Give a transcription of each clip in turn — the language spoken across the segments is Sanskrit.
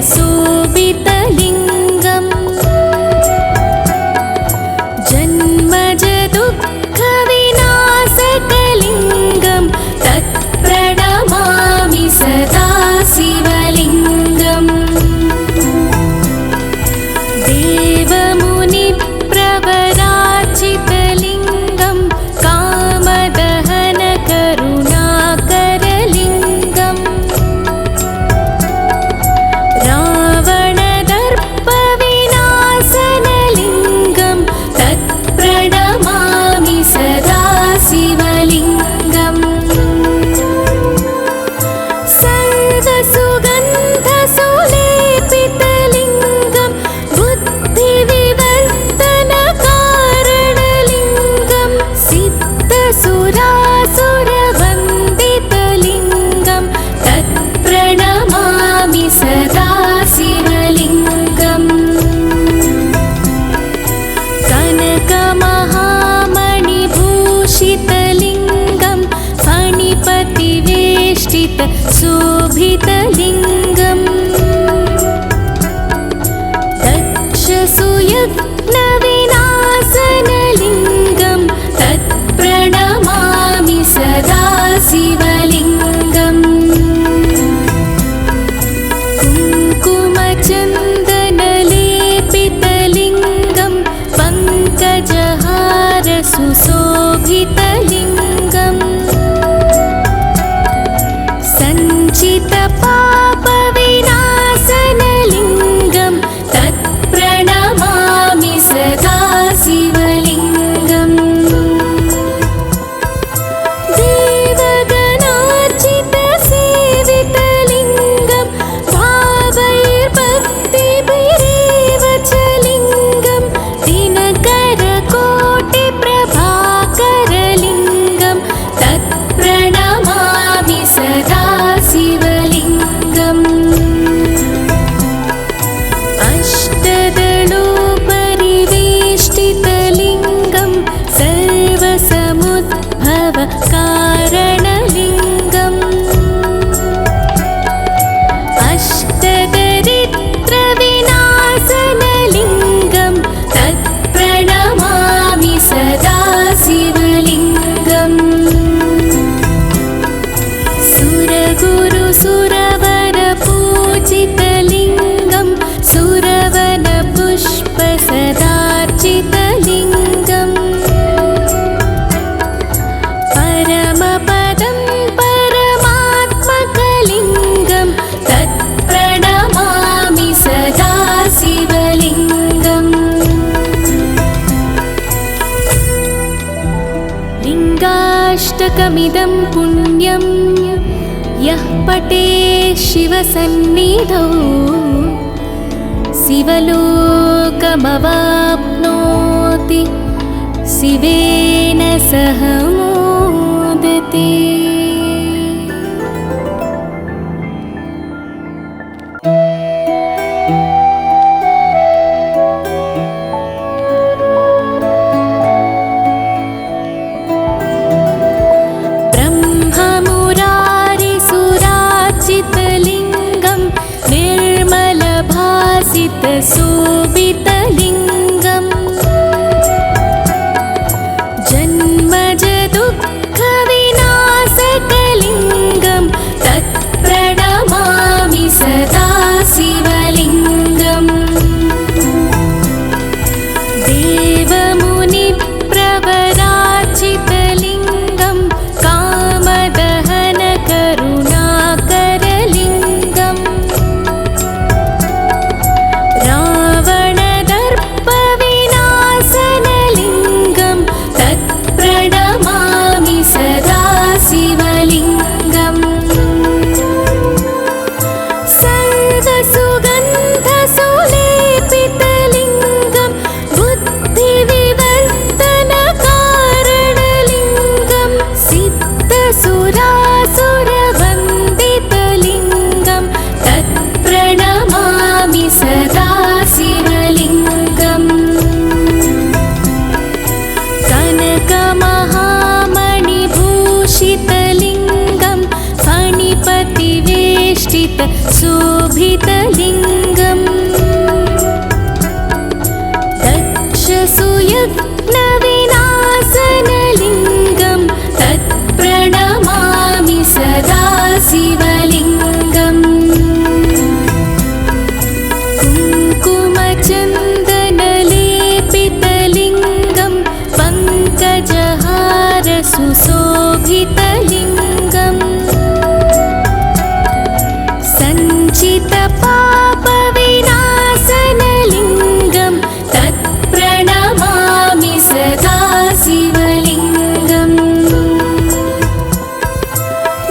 शोभितलिङ्गम् जन्मज दुःखविनाशकलिङ्गं तत्प्रणमामि सदा शिवलिङ्गम् देवमुनिप्रवराचितलिङ्गं कामदहनकरुणाकरलिङ्गम् रावणदर्पविनाशनलिङ्गं तत्प्रणमामि सदा शिवलिङ्गम् सर्वसुगन्धसुलेपितलिङ्गं बुद्धिविवर्धनकारणलिङ्गं सिद्धसुरासुरवन्दितलिङ्गं तत्प्रणमामि सदा शिवलिङ्गम् कनकमहामणिभूषितलिङ्गं फणिपतिवेष्टितशोभितलिङ्गम् दक्षसुयज्ञविनाशनलिङ्गं तत्प्रणमामि सदा शिवलिङ्गम् कुङ्कुमचन्दनलेपितलिङ्गं पङ्कजहारसुशोभितलिङ्गम् सञ्चितपापविनाशनलिङ्गं तत्प्रणमामि सदा शिवलिङ्गम् देवगणार्चितसेवितलिङ्गं भावैर्भक्तिभिरेव च लिङ्गं दिनकरकोटिप्रभाकरलिङ्गं तत्प्रणमामि सदा शिवलिङ्गम् अष्टदलोपरिवेष्टितलिङ्गं सर्वसमुद्भवकारणलिङ्गम् अष्टदरिद्रविनाशनलिङ्गं तत्प्रणमामि सदा शिवलिङ्गम् सुरगुरुसुरवरपूजितलिङ्गं सुरवनपुष्पसदार्चितलिङ्गम् परमपदं परमात्मकलिङ्गं तत्प्रणमामि सदा शिवलिङ्गम् लिङ्गाष्टकमिदं पुण्यं यः पठेत् शिवसन्निधौ शिवलोकमवाप्नोति शिवेन सह मोदते। ब्रह्ममुरारिसुरार्चितलिङ्गं निर्मलभासितशोभितलिङ्गं जन्मज दुःखविनाश शोभितलिङ्गम् दक्षसुयज्ञविनाशनलिङ्गं तत्प्रणमामि सदा शिवलिङ्गम् कुङ्कुमचन्दनलेपितलिङ्गं पङ्कजहार सुशोभितलिङ्गम् सञ्चितपापविनाशनलिङ्गं तत्प्रणमामि सदा शिवलिङ्गम्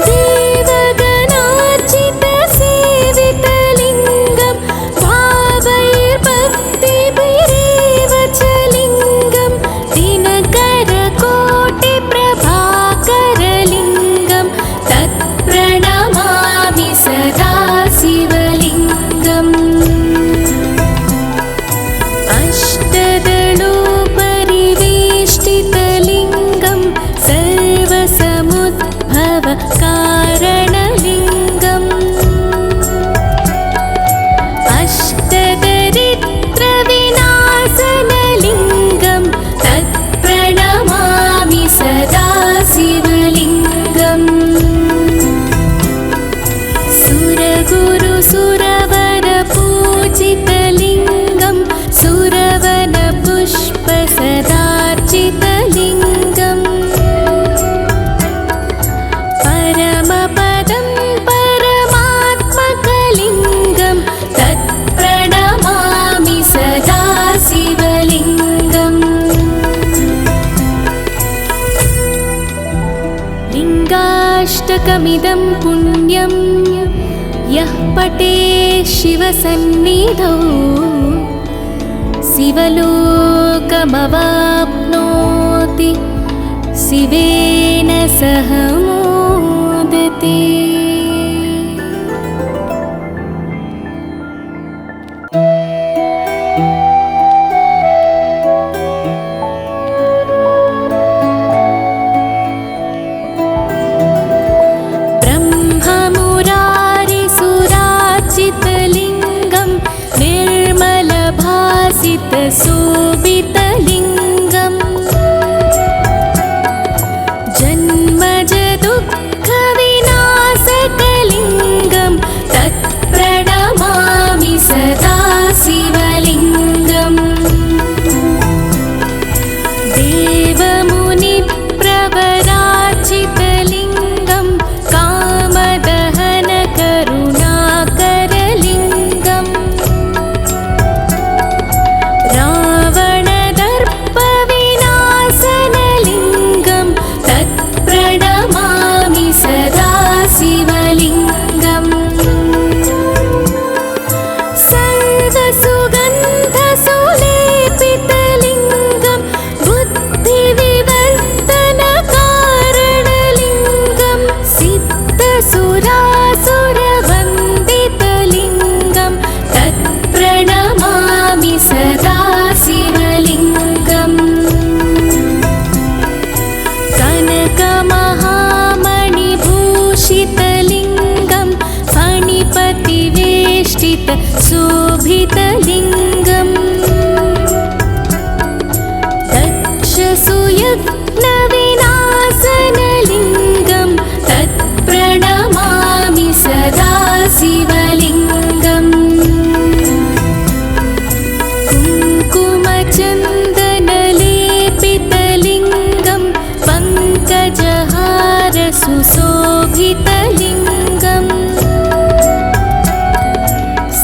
देवगणार्चितसेवितलिङ्गं भावैर्भक्तिभिरेव च लिङ्गं दिनकरकोटिप्रभाकरलिङ्गं तत्प्रणमामि सदा शिवलिङ्गम् अष्टदलोपरिवेष्टितलिङ्गं सर्वसमुद्भवकारणलिङ्गम् अष्टदरिद्रविनाशनलिङ्गं तत्प्रणमामि सदा शिवलिङ्गम् सुरगुरुसुरवरपूजितलिङ्गं सुरवनपुष्पसदार्चितलिङ्गम् परमपदं परमात्मकलिङ्गं तत्प्रणमामि सदा शिवलिङ्गम् लिङ्गाष्टकमिदं पुण्यं यः पठेत् शिवसन्निधौ शिवलोकमवाप्नोति शिवेन सह मोदते। ब्रह्ममुरारिसुरार्चितलिङ्गं निर्मलभासितशोभितलिङ्गम् जन्मजदुःखविनाशकलिङ्गं तत्प्रणमामि सदा शिवलिङ्गम् देवमुनिप्रवरार्चितलिङ्गं कामदहनकरुणाकरलिङ्गम् रावणदर्पविनाशनलिङ्गं तत्प्रणमामि सदा शिवलिङ्गम् सर्वसुगन्धसुलेपितलिङ्गं बुद्धिविवर्धनकारणलिङ्गं सिद्धसुरासुरवन्दितलिङ्गं तत्प्रणमामि सदा शिवलिङ्गम् कनकमहामणिभूषितलिङ्गं फणिपतिवेष्टितशोभितलिङ्गम् दक्षसुयज्ञविनाशनलिङ्गं तत्प्रणमामि सदा शिवलिङ्गम् कुङ्कुमचन्दनलेपितलिङ्गं पङ्कजहार सुशोभितलिङ्गम्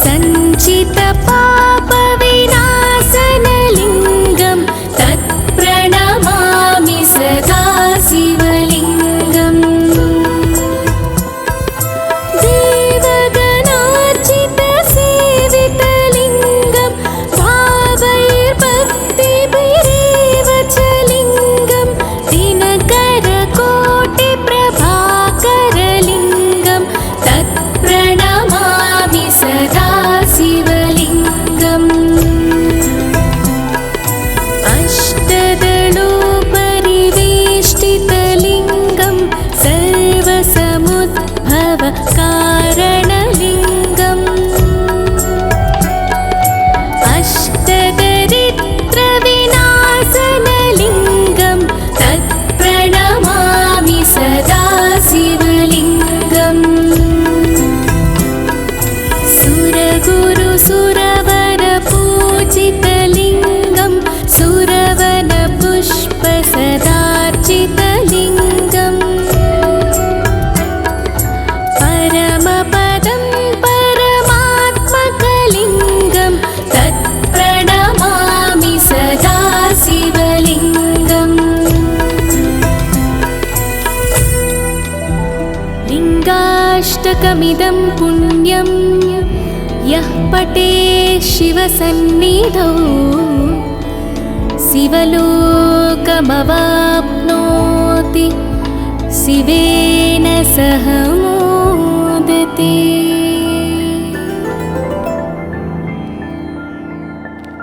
सञ्चितपाप पुण्यं यः पटे शिवसन्निधौ शिवलोकमवाप्नोति शिवेन सह मोदते।